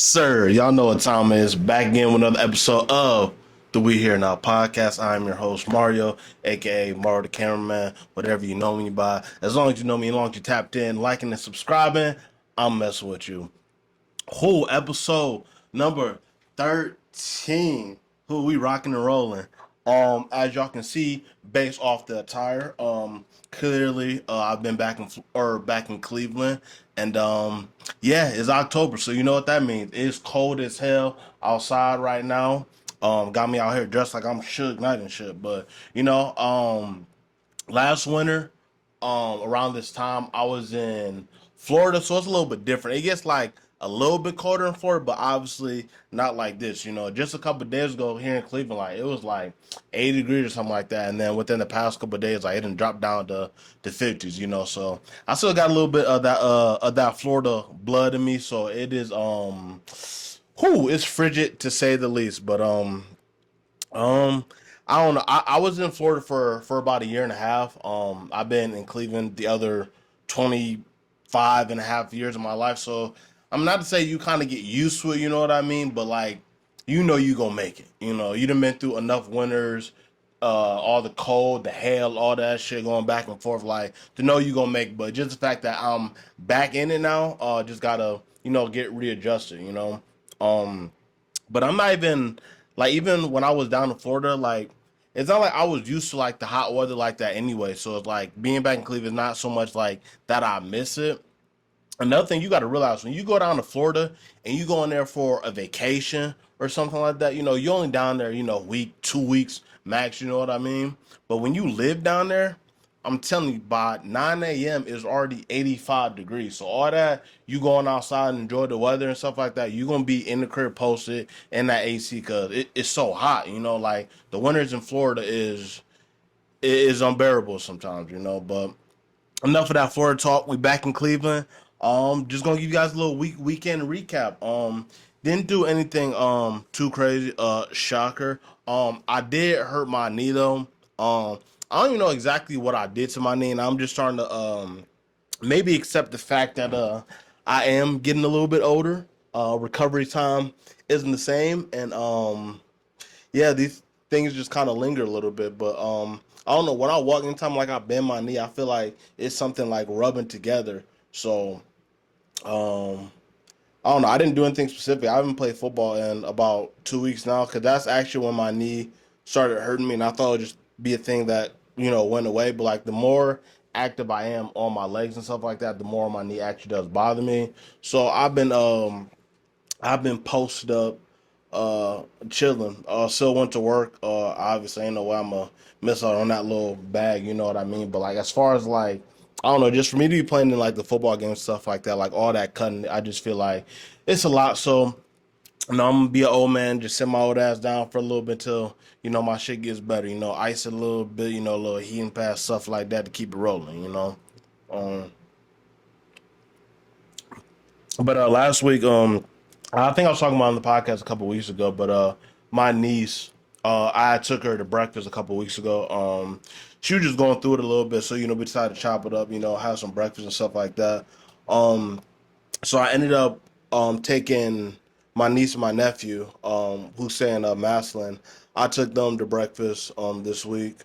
sir. Y'all know what time it is. Back again with another episode of the We Here Now podcast. I'm your host, Mario, aka Mario the Cameraman, whatever you know me by. As long as you know me, as long as you tapped in, liking, and subscribing, I'm messing with you. Whole episode number 13. Who we rocking and rolling. As y'all can see, based off the attire, clearly, I've been back in Cleveland, and yeah, it's October, so you know what that means. It's cold as hell outside right now. Got me out here dressed like I'm Suge Knight and shit, but last winter, around this time, I was in Florida, so it's a little bit different. It gets like a little bit colder in Florida, but obviously not like this. Just a couple of days ago here in Cleveland, like it was like 80 degrees or something like that, and then within the past couple of days, like it didn't drop down to the 50s. So I still got a little bit of that Florida blood in me. So it is it's frigid to say the least, but um, I don't know. I was in Florida for about a year and a half. I've been in Cleveland the other 25 and a half years of my life. So I'm not to say you kind of get used to it, you know what I mean? But like, you gonna make it. You done been through enough winters, all the cold, the hail, all that shit going back and forth. Like to know you gonna make, but just the fact that I'm back in it now, just gotta get readjusted. Um, but I'm not even like even when I was down in Florida, like it's not like I was used to like the hot weather like that anyway. So it's like being back in Cleveland is not so much like that I miss it. Another thing you got to realize when you go down to Florida and you go in there for a vacation or something like that, you're only down there, week, 2 weeks max, you know what I mean? But when you live down there, I'm telling you, by 9 a.m. it's already 85 degrees. So all that you going outside and enjoy the weather and stuff like that, you're gonna be in the crib posted in that AC because it's so hot. Like the winters in Florida is unbearable sometimes. But enough of that Florida talk. We back in Cleveland. Just gonna give you guys a little weekend recap. Didn't do anything too crazy. Shocker. I did hurt my knee though. I don't even know exactly what I did to my knee, and I'm just trying to maybe accept the fact that I am getting a little bit older. Recovery time isn't the same, and yeah, these things just kind of linger a little bit. But I don't know. When I walk anytime like I bend my knee, I feel like it's something like rubbing together. So um, I don't know. I didn't do anything specific. I haven't played football in about 2 weeks now because that's actually when my knee started hurting me, and I thought it would just be a thing that went away. But like the more active I am on my legs and stuff like that, the more my knee actually does bother me. So I've been posted up, chilling. Still went to work. Obviously, ain't no way I'm gonna miss out on that little bag. You know what I mean? But like, as far as like, I don't know, just for me to be playing in like the football game and stuff like that, like all that cutting, I just feel like it's a lot. So, I'm gonna be an old man, just sit my old ass down for a little bit till my shit gets better. Ice it a little bit. A little heating pad stuff like that to keep it rolling. Um, but last week, I think I was talking about on the podcast a couple weeks ago, but my niece, I took her to breakfast a couple weeks ago. She was just going through it a little bit, so we decided to chop it up, have some breakfast and stuff like that. Um, so I ended up taking my niece and my nephew, who's staying in Maslin. I took them to breakfast this week.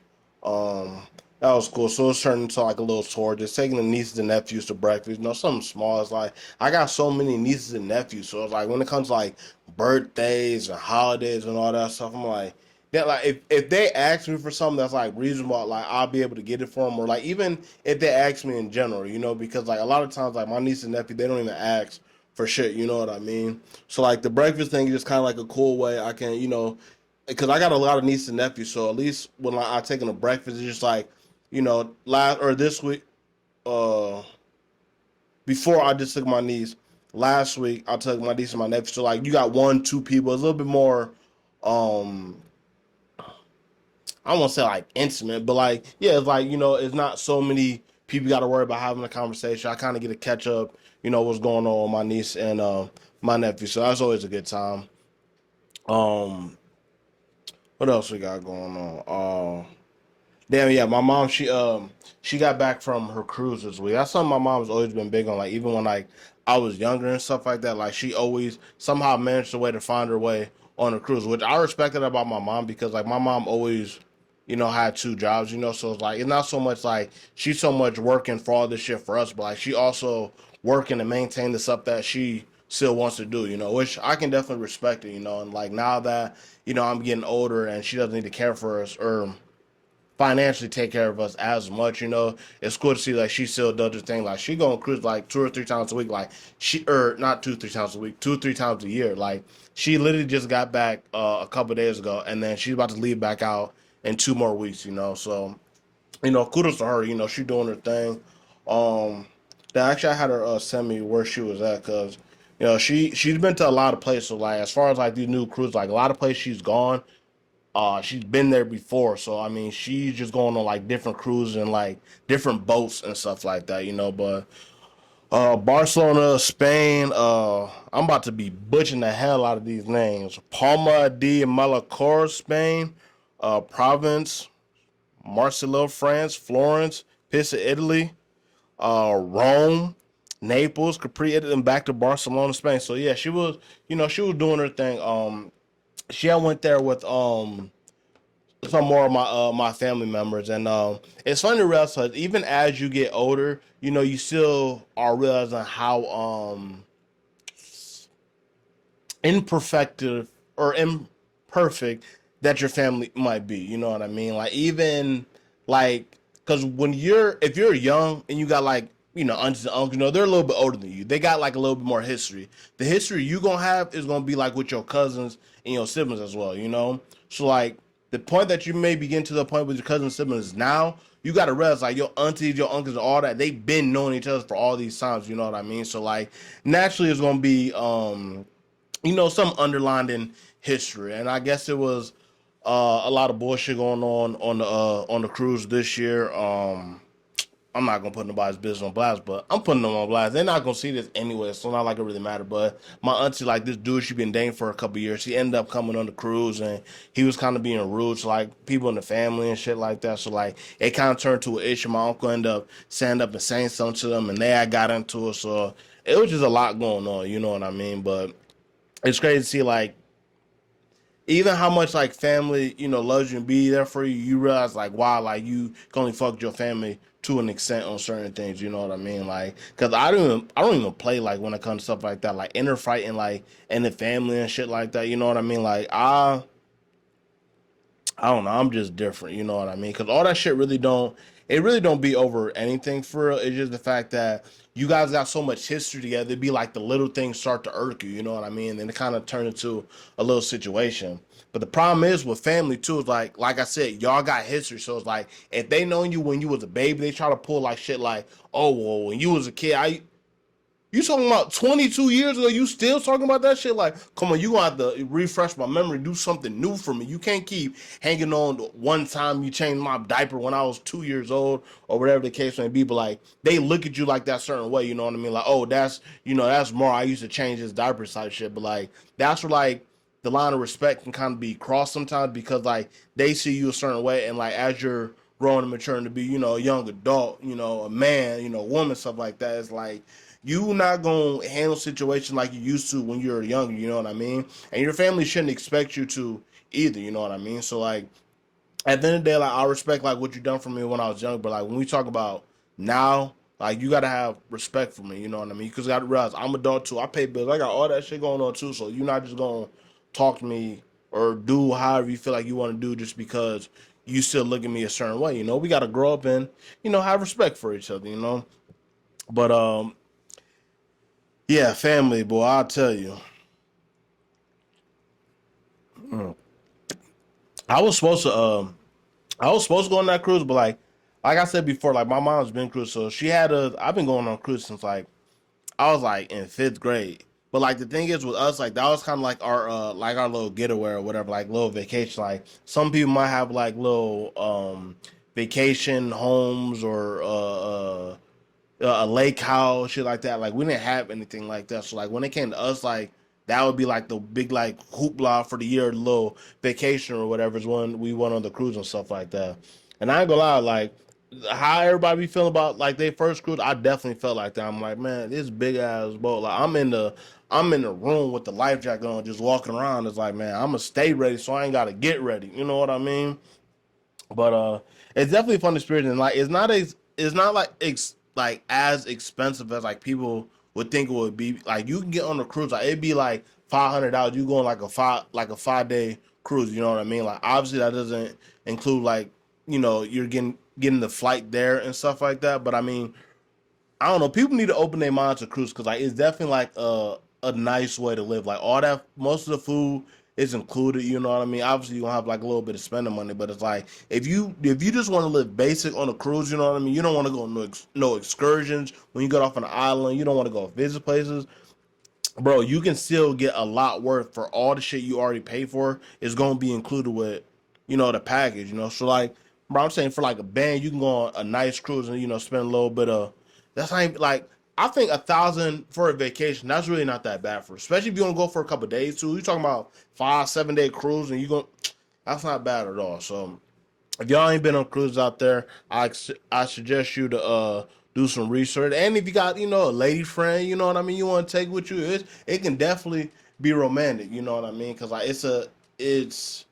Um, that was cool. So it's turned into like a little tour, just taking the nieces and nephews to breakfast. Something small. It's like I got so many nieces and nephews, so it's like when it comes to like birthdays and holidays and all that stuff, I'm like, yeah, like if they ask me for something that's like reasonable, like I'll be able to get it for them, or like even if they ask me in general, because like a lot of times like my niece and nephew they don't even ask for shit, you know what I mean? So like the breakfast thing is just kind of like a cool way I can, because I got a lot of nieces and nephews, so at least when I take them to breakfast, it's just like, last or this week, uh, before I just took my niece. Last week I took my niece and my nephew. So like you got one, two people. It's a little bit more. Um, I don't want to say like intimate, but like yeah, it's like it's not so many people got to worry about having a conversation. I kind of get to catch up. What's going on with my niece and my nephew. So that's always a good time. Um, what else we got going on? Damn, yeah, my mom she got back from her cruise this week. That's something my mom's always been big on. Like even when like I was younger and stuff like that, like she always somehow managed a way to find her way on a cruise, which I respected about my mom because like my mom always, had two jobs, so it's like it's not so much like she's so much working for all this shit for us, but like she also working to maintain the stuff that she still wants to do, which I can definitely respect it, and like now that, I'm getting older and she doesn't need to care for us or financially take care of us as much. It's cool to see like she still does her thing. Like she go on cruise like 2 or 3 times a week. Like she or not 2 3 times a week, 2 3 times a year. Like she literally just got back a couple of days ago, and then she's about to leave back out in 2 more weeks. So kudos to her. She doing her thing. Um, that actually I had her send me where she was at because. She's been to a lot of places. So, like as far as like these new cruises, like a lot of places she's gone, she's been there before, so I mean, she's just going on like different cruises and like different boats and stuff like that. But Barcelona, Spain. I'm about to be butchering the hell out of these names. Palma de Mallorca, Spain. Provence, Marseille, France. Florence, Pisa, Italy. Rome, Naples, Capri, Italy, and back to Barcelona, Spain. So yeah, she was doing her thing. She had went there with some more of my family members, and it's funny to realize that even as you get older, you still are realizing how imperfect or imperfect that your family might be. You know what I mean? Like even like because if you're young and you got like aunts and uncles, they're a little bit older than you. They got like a little bit more history. The history you gonna have is gonna be like with your cousins and your siblings as well. So like the point that you may be getting to the point with your cousins and siblings now, you got to realize like your aunties, your uncles, and all that they've been knowing each other for all these times. You know what I mean? So like naturally, it's gonna be some underlying history, and I guess it was a lot of bullshit going on the cruise this year. I'm not gonna put nobody's business on blast, but I'm putting them on blast. They're not gonna see this anyway, so it's not like it really matter. But my auntie, like this dude, she been dating for a couple years. She ended up coming on the cruise, and he was kind of being rude to like people in the family and shit like that. So like it kind of turned to an issue. My uncle ended up standing up and saying something to them, and they had got into it. So it was just a lot going on. You know what I mean? But it's crazy to see like even how much like family loves you and be there for you. You realize like wow, like you can only fuck your family to an extent on certain things. You know what I mean? Like because I don't even play like when it comes to stuff like that, like inner fighting like in the family and shit like that. You know what I mean? Like I don't know. I'm just different. You know what I mean? Because all that shit really don't be over anything for real. It's just the fact that you guys got so much history together. It'd be like the little things start to irk you. You know what I mean? And it kind of turn into a little situation. But the problem is with family too. Is like I said, y'all got history. So it's like if they known you when you was a baby, they try to pull like shit like, oh well, when you was a kid, you talking about 22 years ago? You still talking about that shit? Like, come on, you gonna have to refresh my memory, do something new for me. You can't keep hanging on to one time you changed my diaper when I was 2 years old or whatever the case may be. But like, they look at you like that certain way. You know what I mean? Like, oh, that's more. I used to change his diaper type shit. But like, that's where like the line of respect can kind of be crossed sometimes because like they see you a certain way, and like as you're growing and maturing to be a young adult, a man, a woman, stuff like that. It's like you not gonna handle situations like you used to when you were younger. You know what I mean? And your family shouldn't expect you to either. You know what I mean? So like at the end of the day, like I respect like what you done for me when I was young, but like when we talk about now, like you gotta have respect for me. You know what I mean? Because you gotta realize I'm an adult too. I pay bills. I got all that shit going on too. So you're not just gonna talk to me or do however you feel like you want to do just because you still look at me a certain way. We gotta grow up and have respect for each other. But yeah, family, boy, I'll tell you. I was supposed to I was supposed to go on that cruise, but like I said before, like my mom's been cruise, so she had a I've been going on cruise since like I was like in fifth grade. But like the thing is with us, like that was kind of like our little getaway or whatever, like little vacation. Like some people might have like little vacation homes or a lake house, shit like that. Like we didn't have anything like that. So like when it came to us, like that would be like the big like hoopla for the year, little vacation or whatever is when we went on the cruise and stuff like that. And I ain't gonna lie, like how everybody be feeling about like their first cruise, I definitely felt like that. I'm like, man, this big ass boat. Like I'm in the room with the life jacket on, just walking around. It's like, man, I'ma stay ready, so I ain't gotta get ready. You know what I mean? But it's definitely a fun experience, and like it's not like like as expensive as like people would think it would be. Like you can get on the cruise, like it'd be like $500. You go on like a 5 day cruise. You know what I mean? Like obviously that doesn't include like you're getting the flight there and stuff like that. But I mean, I don't know. People need to open their minds to cruise because like it's definitely like a nice way to live. Like all that, most of the food is included. You know what I mean? Obviously, you gonna have like a little bit of spending money, but it's like if you just want to live basic on a cruise, you know what I mean? You don't want to go no excursions when you get off on an island. You don't want to go visit places, bro. You can still get a lot worth for all the shit you already paid for. Is gonna be included with the package. So like, bro, I'm saying for like a band, you can go on a nice cruise and spend a little bit of. That's not even, like I think 1,000 for a vacation. That's really not that bad for, especially if you want to go for a couple of days too. You talking about 5 7 day cruise and you going. That's not bad at all. So if y'all ain't been on cruises out there, I suggest you to do some research. And if you got a lady friend, you know what I mean, you want to take with you, it can definitely be romantic. You know what I mean? Because like it's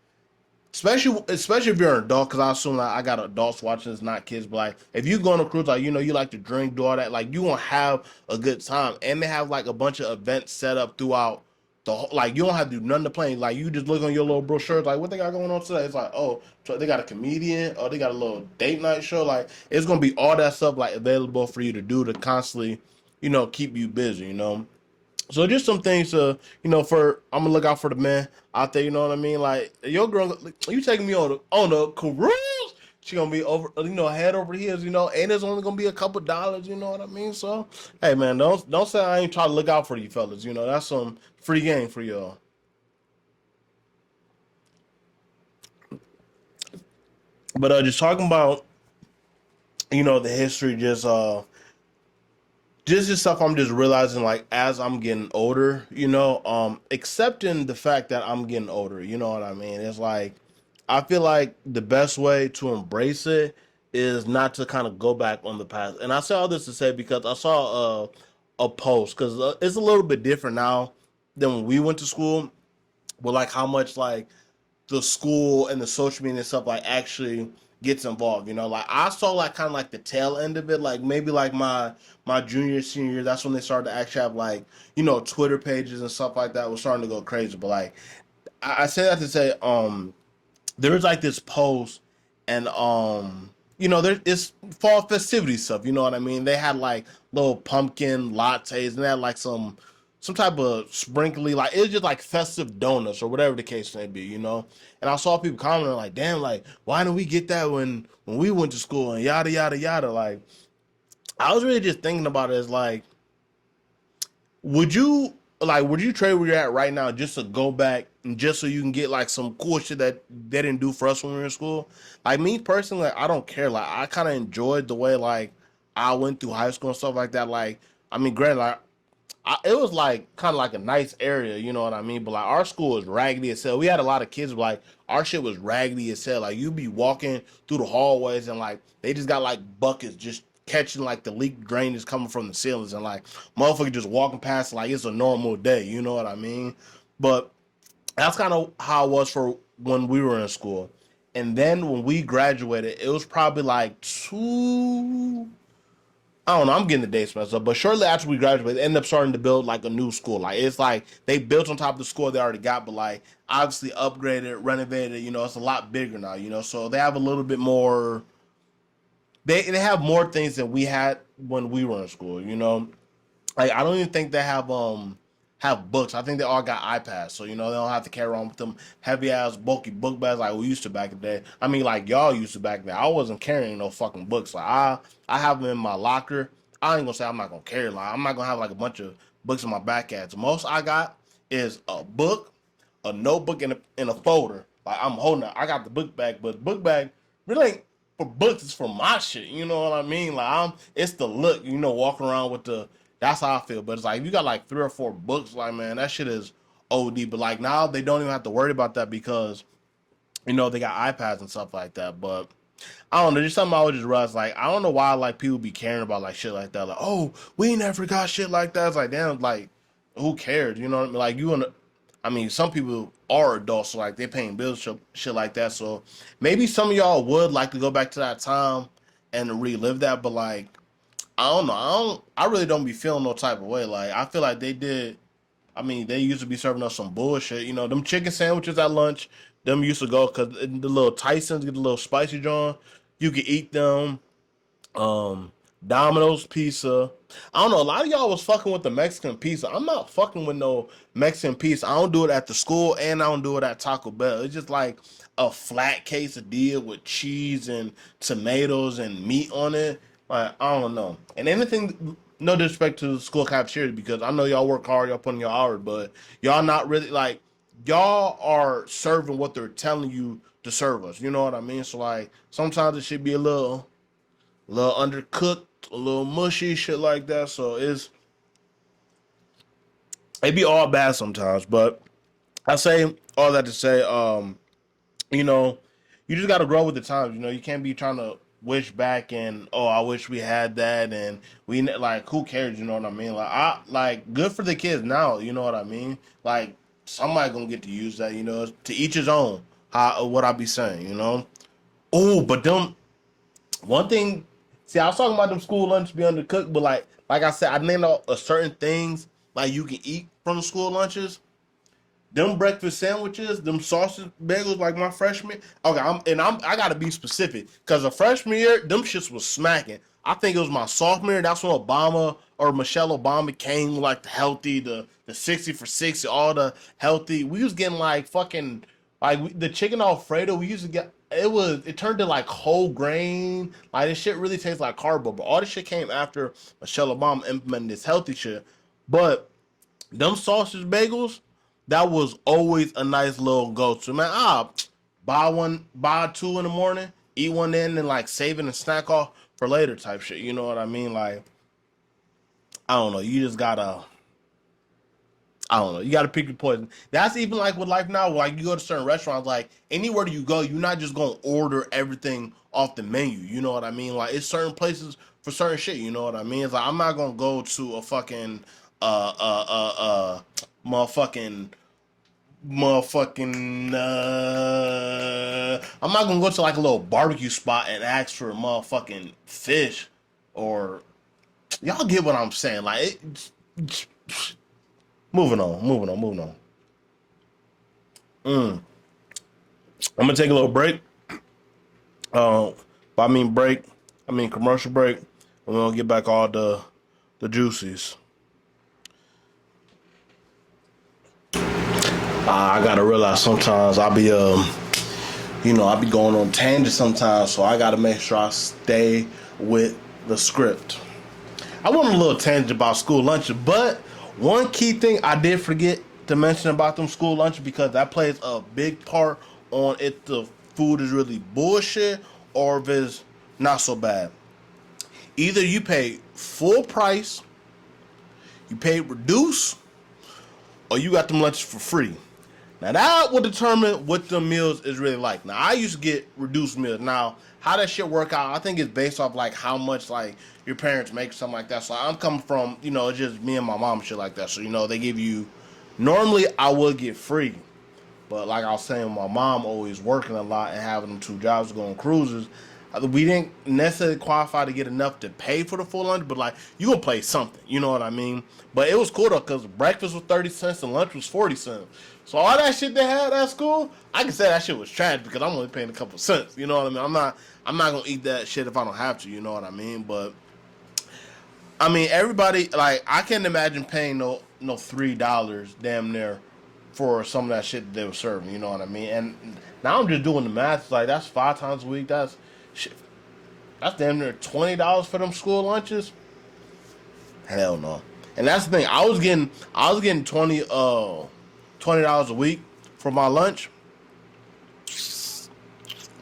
especially if you're an adult. Because I assume like I got adults watching this, not kids. But like if you go on a cruise, like you like to drink, do all that, like you gonna have a good time. And they have like a bunch of events set up throughout the whole, like you don't have to do nothing to play. Like you just look on your little brochure, like what they got going on today. It's like, oh, so they got a comedian, or they got a little date night show. Like it's gonna be all that stuff like available for you to do to constantly, keep you busy. So just some things to, for I'm gonna look out for the men out there. You know what I mean? Like your girl, you taking me on a cruise? She gonna be over, head over heels. And it's only gonna be a couple dollars. You know what I mean? So hey, man, don't say I ain't trying to look out for you fellas. That's some free game for y'all. But just talking about the history, just stuff I'm just realizing like as I'm getting older, accepting the fact that I'm getting older, you know what I mean? It's like I feel like the best way to embrace it is not to kind of go back on the past. And I say all this to say because I saw a post because it's a little bit different now than when we went to school, but like how much like the school and the social media and stuff like actually gets involved. Like I saw like kind of like the tail end of it, like maybe like my junior senior year. That's when they started to actually have like Twitter pages and stuff like that was starting to go crazy. But like I say that to say there was like this post and there it's fall festivity stuff, you know what I mean? They had like little pumpkin lattes and they had like some type of sprinkly, like it was just like festive donuts or whatever the case may be. And I saw people commenting like, damn, like why didn't we get that when we went to school and yada yada yada. Like I was really just thinking about it as like would you trade where you're at right now just to go back and just so you can get like some cool shit that they didn't do for us when we were in school? Like me personally, like, I don't care. Like I kind of enjoyed the way like I went through high school and stuff like that. Like I mean, granted, like it was like kind of like a nice area, you know what I mean? But like our school was raggedy as hell. We had a lot of kids, but like our shit was raggedy as hell. Like you be walking through the hallways and like they just got like buckets just catching like the leak drainage coming from the ceilings and like motherfucker just walking past like it's a normal day, you know what I mean? But that's kind of how it was for when we were in school. And then when we graduated, it was probably like I don't know. I'm getting the dates messed up, but shortly after we graduated, they ended up starting to build like a new school. Like it's like they built on top of the school they already got, but like obviously upgraded, renovated. It's a lot bigger now. So they have a little bit more. They have more things than we had when we were in school. Like I don't even think they have books. I think they all got iPads, so they don't have to carry around with them heavy ass bulky book bags like we used to back in the day. I mean, like y'all used to back then. I wasn't carrying no fucking books. Like I have them in my locker. I ain't gonna say I'm not gonna carry. Like I'm not gonna have like a bunch of books in my backpacks. Most I got is a book, a notebook, and a folder. Like I'm holding it. I got the book bag, but book bag really ain't for books. It's for my shit. You know what I mean? Like it's the look. Walking around with the. That's how I feel. But it's like if you got like 3 or 4 books, like man, that shit is OD. But like now they don't even have to worry about that because they got iPads and stuff like that. But I don't know, just something I would just realize. Like, I don't know why like people be caring about like shit like that. Like, oh, we never got shit like that. It's like, damn, like, who cares? You know what I mean? Like, you and I mean, some people are adults, so like they paying bills, shit like that. So maybe some of y'all would like to go back to that time and relive that. But like, I don't know. I really don't be feeling no type of way. Like, I feel like they did. I mean, they used to be serving us some bullshit. You know, them chicken sandwiches at lunch. Them used to go because the little Tysons get the little spicy John. You could eat them. Um, Domino's pizza. I don't know. A lot of y'all was fucking with the Mexican pizza. I'm not fucking with no Mexican pizza. I don't do it at the school and I don't do it at Taco Bell. It's just like a flat quesadilla with cheese and tomatoes and meat on it. Like, I don't know. And anything, no disrespect to the school cafeteria because I know y'all work hard, y'all put in your hours, but y'all not really like y'all are serving what they're telling you to serve us. You know what I mean? So like sometimes it should be a little undercooked, a little mushy, shit like that. So it be all bad sometimes. But I say all that to say, you know, you just gotta grow with the times. You know, you can't be trying to wish back and oh, I wish we had that and like who cares? You know what I mean? Like good for the kids now. You know what I mean? Like somebody gonna get to use that. You know, to each his own. How what I be saying. You know. Oh, but them one thing, see, I was talking about them school lunches be undercooked, but like I said, I named out certain things like you can eat from the school lunches. Them breakfast sandwiches, them sausage bagels, like my freshman. Okay, I gotta be specific because the freshman year, them shits was smacking. I think it was my sophomore year. That's when Obama or Michelle Obama came with like the healthy, the 60 for 60, all the healthy. We was getting like fucking the chicken Alfredo. We used to get it turned to like whole grain. Like this shit really tastes like cardboard. But all this shit came after Michelle Obama implemented this healthy shit. But them sausage bagels, that was always a nice little go-to. Man, buy one, buy two in the morning, eat one then, and like save it and snack off for later type shit. You know what I mean? Like, I don't know. You just gotta, I don't know. You gotta pick your poison. That's even like with life now. Like you go to certain restaurants, like anywhere you go, you're not just gonna order everything off the menu. You know what I mean? Like it's certain places for certain shit. You know what I mean? It's like I'm not gonna go to a fucking motherfucking I'm not gonna go to like a little barbecue spot and ask for motherfucking fish or y'all get what I'm saying. Like moving on. I'm gonna take a little break. Uh, but I mean break, I mean commercial break. And we're gonna get back all the juices. I gotta realize sometimes I be going on tangents sometimes, so I gotta make sure I stay with the script. I went on a little tangent about school lunches, but one key thing I did forget to mention about them school lunches because that plays a big part on if the food is really bullshit or if it's not so bad. Either you pay full price, you pay reduced, or you got them lunches for free. Now that will determine what the meals is really like. Now I used to get reduced meals. Now how that shit work out, I think it's based off like how much like your parents make something like that. So I'm coming from it's just me and my mom and shit like that. So they give you. Normally I would get free, but like I was saying, my mom always working a lot and having them two jobs going cruises. We didn't necessarily qualify to get enough to pay for the full lunch, but like you gonna pay something, you know what I mean? But it was cool though, cause breakfast was 30 cents and lunch was 40 cents. So all that shit they had at school, I can say that shit was trash because I'm only paying a couple cents. You know what I mean? I'm not gonna eat that shit if I don't have to. You know what I mean? But I mean everybody like I can't imagine paying no $3 damn near for some of that shit that they were serving. You know what I mean? And now I'm just doing the math. Like that's 5 times a week. Shit, that's damn near $20 for them school lunches. Hell no. And that's the thing. I was getting $20 a week for my lunch.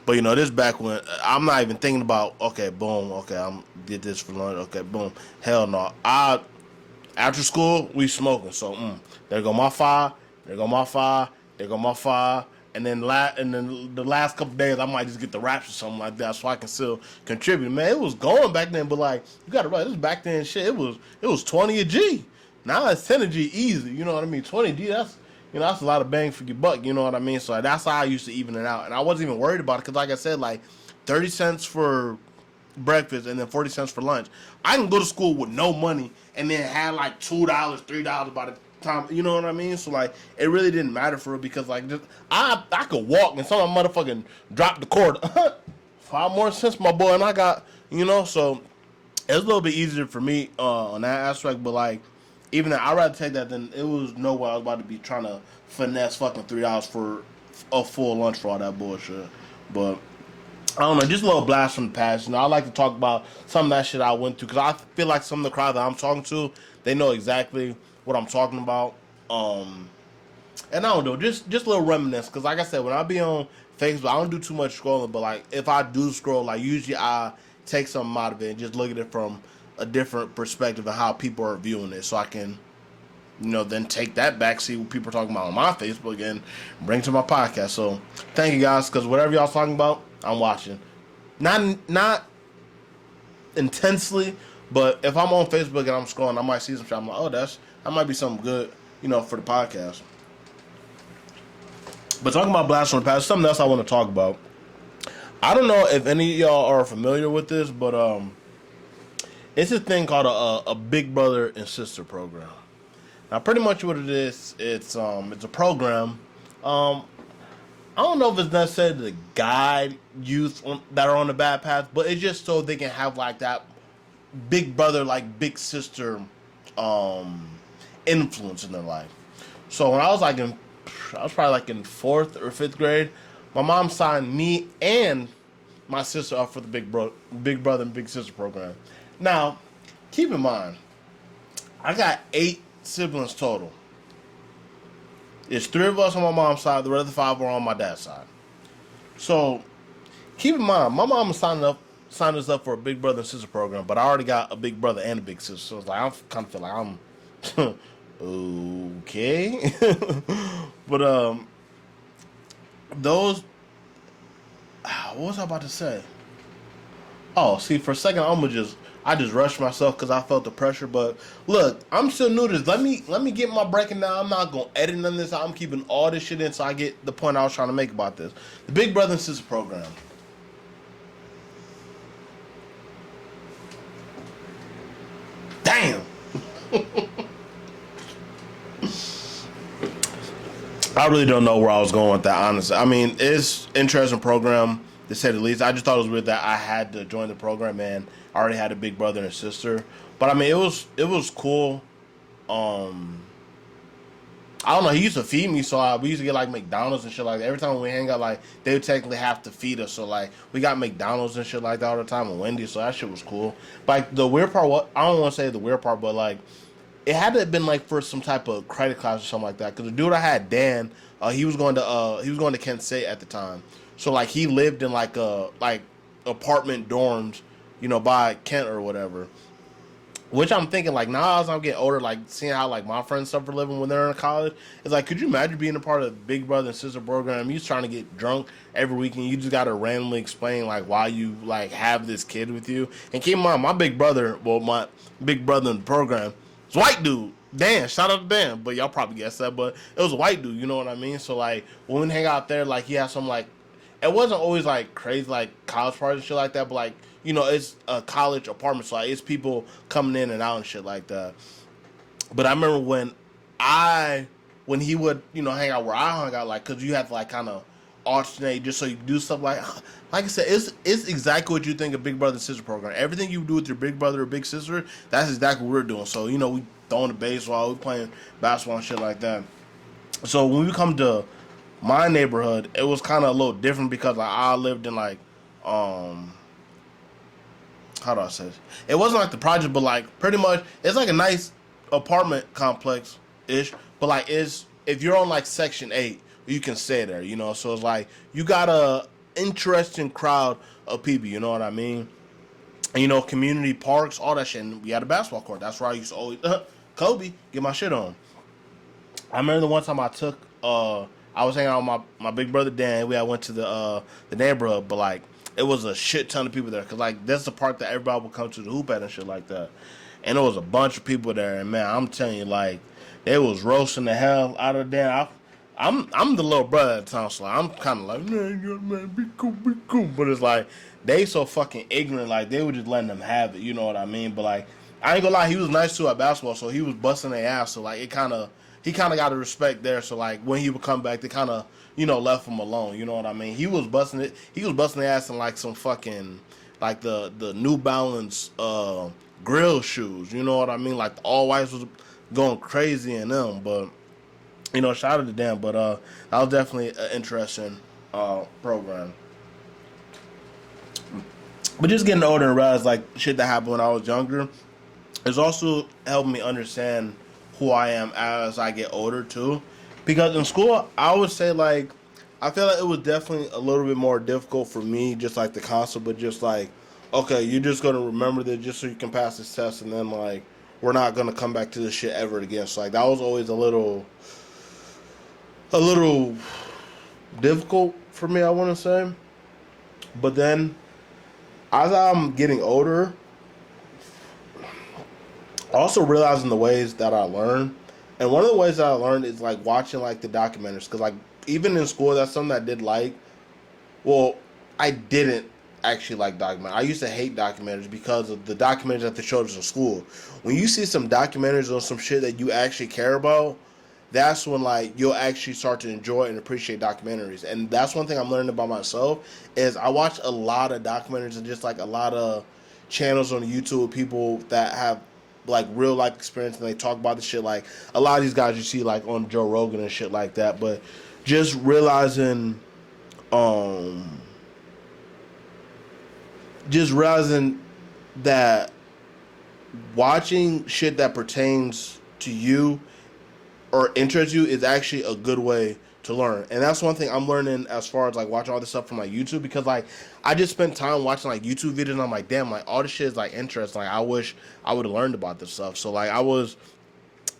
But this back when I'm not even thinking about okay, boom, okay, I'm did this for lunch, okay, boom. Hell no. After school we smoking, so there go my five, there go my five, there go my five, and and then the last couple days I might just get the raps or something like that, so I can still contribute. Man, it was going back then, but like you got to realize, this back then shit. It was 20 a G. Now it's 10 a G easy. You know what I mean? 20 G. That's a lot of bang for your buck. You know what I mean? So that's how I used to even it out, and I wasn't even worried about it because, like I said, like 30 cents for breakfast and then 40 cents for lunch. I can go to school with no money and then have like $2, $3 by the time, you know what I mean? So like it really didn't matter for it because like I could walk and some motherfucking drop the cord. 5 more cents, my boy, and I got, so it's a little bit easier for me on that aspect, but like even then I'd rather take that than it was no way I was about to be trying to finesse fucking $3 for a full lunch for all that bullshit. But I don't know, just a little blast from the past. I like to talk about some of that shit I went through because I feel like some of the crowd that I'm talking to, they know exactly what I'm talking about. And I don't know, just a little reminisce because, like I said, when I be on Facebook, I don't do too much scrolling. But like, if I do scroll, like usually I take something out of it and just look at it from a different perspective of how people are viewing it, so I can, then take that back, see what people are talking about on my Facebook, and bring it to my podcast. So thank you guys, because whatever y'all talking about, I'm watching. Not intensely, but if I'm on Facebook and I'm scrolling, I might see some shit. I'm like, oh, that might be something good, for the podcast. But talking about blast from the past, something else I want to talk about. I don't know if any of y'all are familiar with this, but it's a thing called a Big Brother and Sister program. Now, pretty much what it is, it's a program. I don't know if it's necessarily to guide youth that are on the bad path, but it's just so they can have like that big brother, like big sister influence in their life. So when I was probably like in 4th or 5th grade, my mom signed me and my sister up for the Big Brother and Big Sister program. Now, keep in mind, I got 8 siblings total. It's 3 of us on my mom's side, the other 5 are on my dad's side. So, keep in mind, my mom signed us up for a Big Brother and Sister program, but I already got a big brother and a big sister. So it's like I kind of feel like I'm okay. But those, what was I about to say? Oh, see, for a second I just rushed myself because I felt the pressure. But look, I'm still new to this. Let me get my breaking down. I'm not gonna edit none of this. I'm keeping all this shit in so I get the point I was trying to make about this. The Big Brother and Sister program. Damn. I really don't know where I was going with that, honestly. I mean, it's an interesting program, to say the least. I just thought it was weird that I had to join the program, and I already had a big brother and sister. But I mean, it was cool. I don't know. He used to feed me, so we used to get like McDonald's and shit like that. Every time we hang out, like they would technically have to feed us. So like we got McDonald's and shit like that all the time, and Wendy's. So that shit was cool. But like the weird part, I don't want to say the weird part, but like it had to have been like for some type of credit class or something like that. Because the dude I had, Dan, he was going to Kent State at the time. So like he lived in like apartment dorms, by Kent or whatever. Which I'm thinking, like, now as I'm getting older, like, seeing how, like, my friends stuff are living when they're in college, it's like, could you imagine being a part of the Big Brother and Sister program? You're trying to get drunk every weekend. You just got to randomly explain, like, why you, like, have this kid with you. And keep in mind, my big brother in the program, was a white dude. Dan, shout out to Dan. But y'all probably guessed that, but it was a white dude, you know what I mean? So, like, when we hang out there, like, he had some, like, it wasn't always, like, crazy, like, college parties and shit like that, but, like, it's a college apartment, so like, it's people coming in and out and shit like that. But I remember when he would, hang out where I hung out, like, because you have to, like, kind of alternate just so you can do stuff like I said, it's exactly what you think of Big Brother and Sister program. Everything you do with your big brother or big sister, that's exactly what we're doing. So, we throwing the baseball, we playing basketball and shit like that. So when we come to my neighborhood, it was kind of a little different because, like, I lived in, like, how do I say this? It wasn't like the project, but like pretty much it's like a nice apartment complex ish. But like if you're on like Section 8, you can stay there, So it's like you got a interesting crowd of people, you know what I mean? And community parks, all that shit. And we had a basketball court. That's where I used to always Kobe, get my shit on. I remember the one time I took I was hanging out with my big brother Dan. We I went to the neighborhood, but like it was a shit ton of people there because like that's the park that everybody would come to the hoop at and shit like that. And there was a bunch of people there, and man, I'm telling you, like they was roasting the hell out of Dan. I'm the little brother at the time, so like, I'm kind of like, man, be cool, be cool. But it's like they so fucking ignorant, like they were just letting them have it. You know what I mean? But like I ain't gonna lie, he was nice too at basketball, so he was busting their ass. So like he kind of got a respect there. So like when he would come back, they kind of left him alone. You know what I mean? He was busting it. He was busting their ass in like some fucking like the New Balance grill shoes. You know what I mean? Like the all whites was going crazy in them, but. Shout out to them, but that was definitely an interesting program. But just getting older and realize like shit that happened when I was younger, it's also helped me understand who I am as I get older too. Because in school, I would say like I feel like it was definitely a little bit more difficult for me, just like the concept, but just like okay, you're just gonna remember this just so you can pass this test, and then like we're not gonna come back to this shit ever again. So like that was always a little difficult for me, I want to say. But then, as I'm getting older, also realizing the ways that I learn. And one of the ways that I learned is like watching like the documentaries. Because like even in school, that's something I did like. Well, I didn't actually like documentaries. I used to hate documentaries because of the documentaries that they showed us in school. When you see some documentaries on some shit that you actually care about, that's when like you'll actually start to enjoy and appreciate documentaries. And that's one thing I'm learning about myself is I watch a lot of documentaries and just like a lot of channels on YouTube with people that have like real life experience and they talk about the shit. Like a lot of these guys you see like on Joe Rogan and shit like that. But just realizing that watching shit that pertains to you or interests you is actually a good way to learn. And that's one thing I'm learning as far as like watching all this stuff from like YouTube, because like I just spent time watching like YouTube videos and I'm like, damn, like all this shit is like interesting. Like I wish I would have learned about this stuff. So like I was,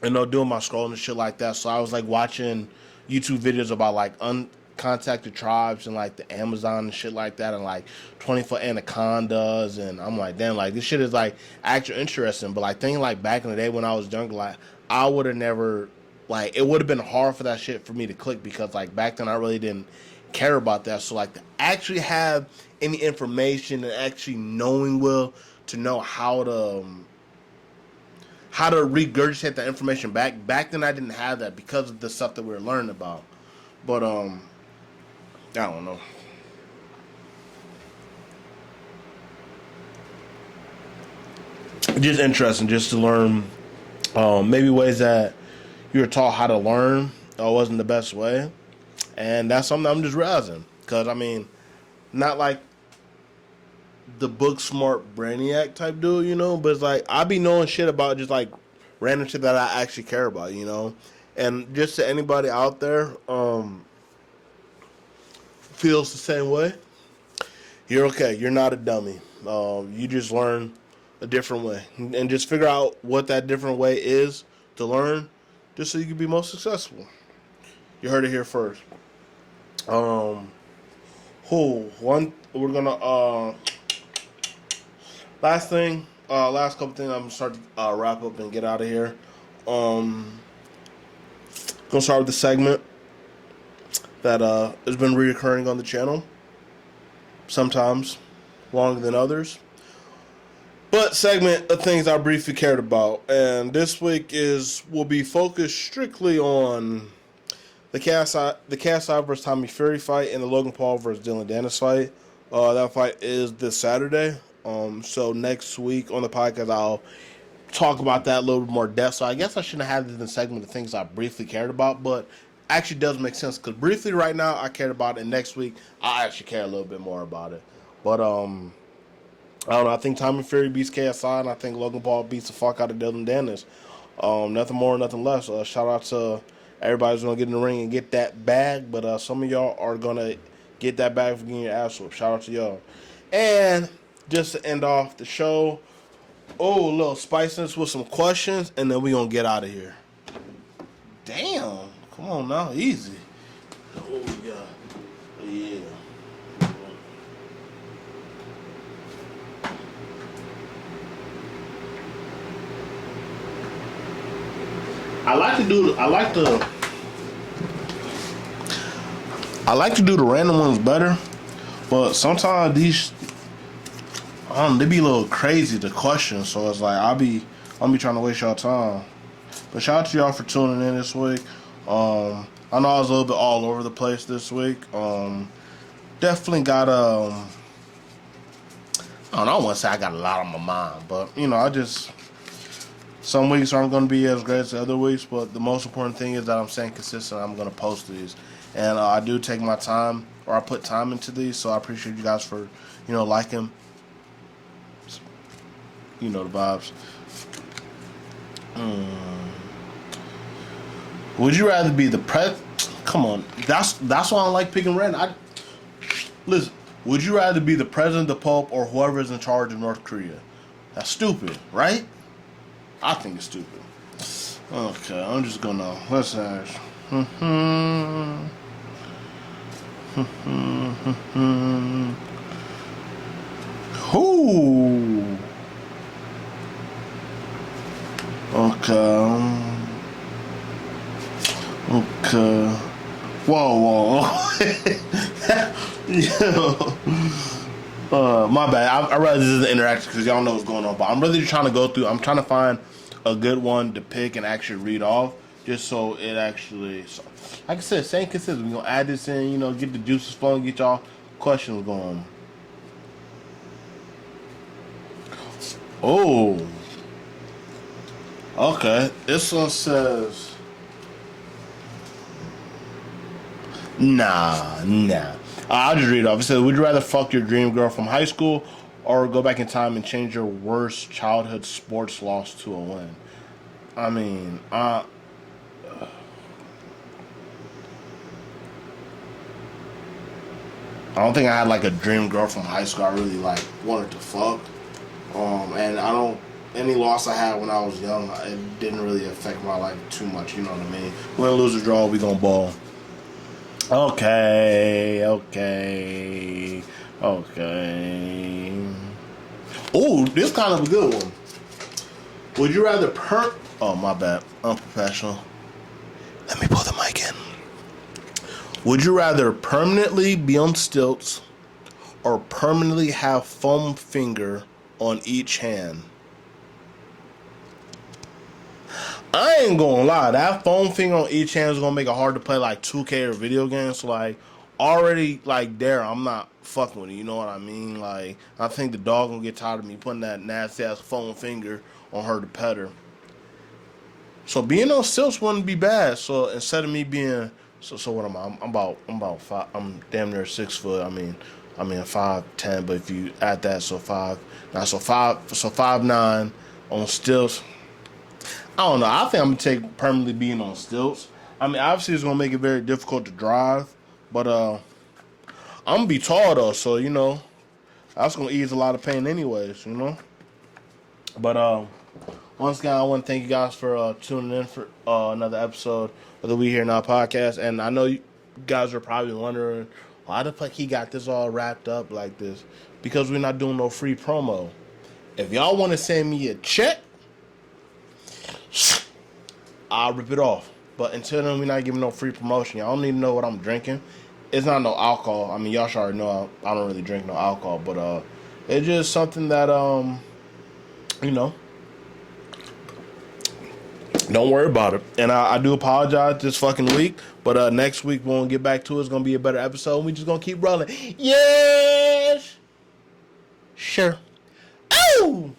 doing my scrolling and shit like that. So I was like watching YouTube videos about like uncontacted tribes and like the Amazon and shit like that, and like 20-foot anacondas, and I'm like, damn, like this shit is like actually interesting. But like thinking like back in the day when I was younger, like I would have never, like it would have been hard for that shit for me to click, because like back then I really didn't care about that. So like to actually have any information and actually knowing to know how to regurgitate that information back then I didn't have that because of the stuff that we were learning about. But I don't know. Just interesting just to learn maybe ways that you were taught how to learn wasn't the best way. And that's something I'm just realizing. Because, I mean, not like the book smart brainiac type dude, but it's like I be knowing shit about just like random shit that I actually care about. And just to anybody out there feels the same way, you're okay. You're not a dummy. You just learn a different way. And just figure out what that different way is to learn just so you can be most successful. You heard it here first. We're gonna last couple things. I'm gonna start to wrap up and get out of here. Gonna start with the segment that has been reoccurring on the channel. Sometimes longer than others. But segment of things I briefly cared about. And this week will be focused strictly on the KSI versus Tommy Fury fight and the Logan Paul versus Dylan Dennis fight. That fight is this Saturday. So next week on the podcast, I'll talk about that a little bit more depth. So I guess I shouldn't have this in the segment of things I briefly cared about, but actually does make sense because briefly right now I cared about it, and next week I actually care a little bit more about it. But I don't know. I think Tommy Fury beats KSI, and I think Logan Paul beats the fuck out of Dylan Dennis. Nothing more, nothing less. Shout out to everybody who's gonna get in the ring and get that bag, but some of y'all are gonna get that bag for getting your ass whooped. Shout out to y'all. And just to end off the show, a little spiciness with some questions, and then we gonna get out of here. Damn, come on now, easy. Oh my God. Yeah. I like to do the random ones better, but sometimes these they be a little crazy the questions, so it's like I'll be trying to waste y'all time. But shout out to y'all for tuning in this week. I know I was a little bit all over the place this week. Definitely got I don't know, I want to say I got a lot on my mind, but I just some weeks aren't going to be as great as the other weeks. But the most important thing is that I'm staying consistent. I'm going to post these, and I do take my time, or I put time into these. So I appreciate you guys for liking. You know the vibes. Would you rather be the Come on, that's why I don't like picking random. Listen. Would you rather be the president, the Pope, or whoever is in charge of North Korea? That's stupid, right? I think it's stupid. Okay, I'm just gonna let's ask. Who? Okay. Okay. Whoa. My bad. I realize this isn't interactive because y'all know what's going on, but I'm really trying to go through. I'm trying to find a good one to pick and actually read off, just so it actually. Like I said, staying consistent. We're gonna add this in. Get the juices flowing, get y'all questions going. Oh. Okay. This one says. Nah. I'll just read it off. It says, would you rather fuck your dream girl from high school or go back in time and change your worst childhood sports loss to a win? I mean, I don't think I had like a dream girl from high school I really like wanted to fuck. And I don't, any loss I had when I was young, it didn't really affect my life too much, you know what I mean? Win, lose, or draw, we gonna ball. Okay. Oh, this kind of a good one. Would you rather Oh, my bad. Unprofessional. Let me pull the mic in. Would you rather permanently be on stilts or permanently have foam finger on each hand? I ain't gonna lie, that foam finger on each hand is gonna make it hard to play like 2K or video games. So like already like there, I'm not fucking with it. You know what I mean? Like I think the dog gonna get tired of me putting that nasty ass foam finger on her to pet her. So being on stilts wouldn't be bad. So instead of me being so what am I? I'm about five. I'm damn near 6 foot. I mean 5'10", but if you add that, so 5'9" on stilts. I don't know. I think I'm gonna take permanently being on stilts. I mean, obviously it's gonna make it very difficult to drive, but I'm gonna be tall though, so that's gonna ease a lot of pain, anyways. But once again, I want to thank you guys for tuning in for another episode of the We Here Now podcast. And I know you guys are probably wondering why the fuck he got this all wrapped up like this, because we're not doing no free promo. If y'all want to send me a check, I'll rip it off. But until then, we're not giving no free promotion. Y'all don't need to know what I'm drinking. It's not no alcohol. I mean, y'all should already know I don't really drink no alcohol. But it's just something that, don't worry about it. And I do apologize this fucking week. But next week, when we get back to it, it's going to be a better episode. We just going to keep rolling. Yes! Sure. Oh!